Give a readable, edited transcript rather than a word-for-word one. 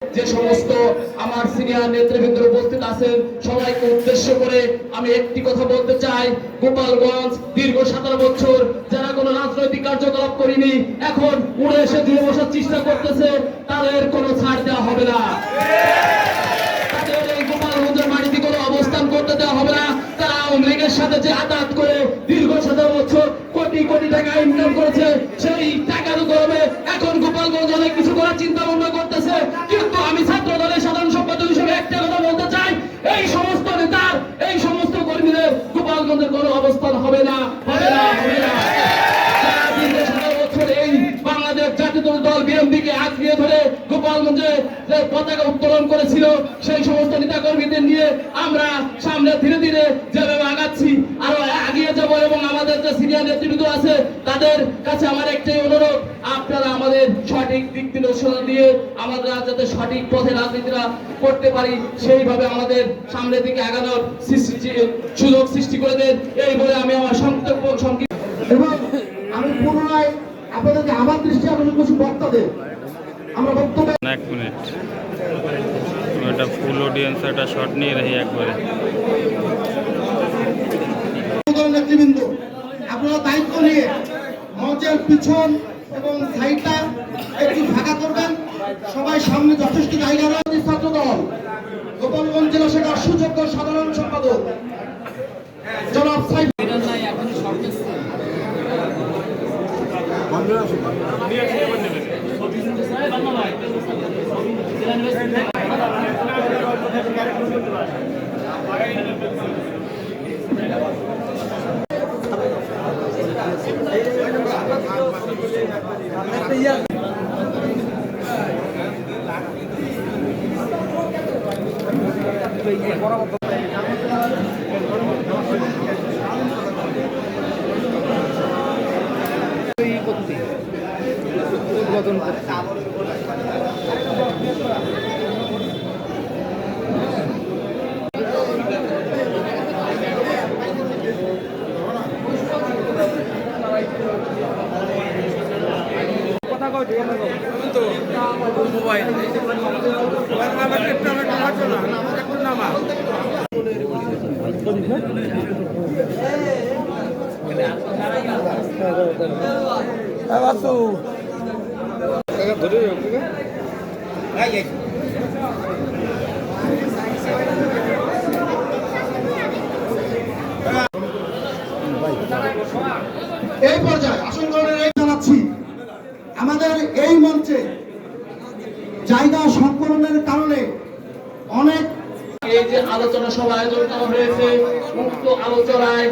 যে সমস্ত আমার সিনিয়র নেতৃবৃন্দ উপস্থিত আছেন সবাইকে উদ্দেশ্য করে আমি একটি কথা বলতে চাই। গোপালগঞ্জ দীর্ঘ 17 বছর যারা কোনো রাজনৈতিক কার্যকলাপ করেনি এখন উড়ে এসে দিয়ে বসার চেষ্টা করতেছে, তাদের কোনো ছাড় দেওয়া হবে না। তাদের এই গোপালগঞ্জের মাটিতে কোনো অবস্থান করতে দেওয়া হবে না। তারা আওয়ামী লীগের সাথে যে আঘাত করে দীর্ঘ 17 বছর কোটি কোটি টাকা ইনকাম করেছে, সেই টাকার গরমে এখন গোপালগঞ্জ অনেক কিছু করার চিন্তা ভাবনা করতেছে। কিন্তু আমি ছাত্র দলের সাধারণ সম্পাদক হিসেবে একটা কথা বলতে চাই, এই সমস্ত নেতার এই সমস্ত কর্মীদের গোপালগঞ্জের কোনো অবস্থান হবে না, হবে না, হবে না। বাংলাদেশ জাতীয় দল বিএনপিকে আঁকড়িয়ে ধরে গোপালগঞ্জে যে পতাকা উত্তোলন করেছিল, সেই সমস্ত নেতা কর্মীদের নিয়ে আমরা সামনে ধীরে ধীরে যেভাবে আগাচ্ছি আরো এগিয়ে যাব। এবং আমাদের যে সিনিয়র নেতৃবৃন্দ আছে তাদের কাছে আমার একটাই অনুরোধ, আপনারা আমাদের সঠিক দিক নির্দেশনা দিয়ে আমরা যাতে সঠিক পথে রাজনীতিরা করতে পারি সেইভাবে আমাদের সামনের দিকে আগানোর সুযোগ সৃষ্টি করে দেন, এই বলে আমি আমার সংক্ষিপ্ত এবং আমি পুনরায় আপনাদেরকে আবার দৃষ্টি আকর্ষণ করছি বক্তাদের। আমরা বক্তব্য এক মিনিট, এটা ফুল অডিয়েন্স একটা শট নিয়ে রহি একবারে। নেতৃবৃন্দ আপনারা দায়িত্ব নিয়ে মঞ্চের পিছন এবং সাইডটা একটু ফাঁকা করবেন। সবাই সামনে যথেষ্ট জায়গা রয়েছে। ছাত্র দল গোপালগঞ্জ জেলা শাখার সুযোগ্য সাধারণ সম্পাদক জনাব সাইদ এই পর্যায়ে আসন গ্রহণের জানাচ্ছি। আমাদের এই মঞ্চে জায়গা সংকলনের কারণে অনেক এই যে আলোচনা সভা আয়োজন করা হয়েছে, মুক্ত আলোচনায়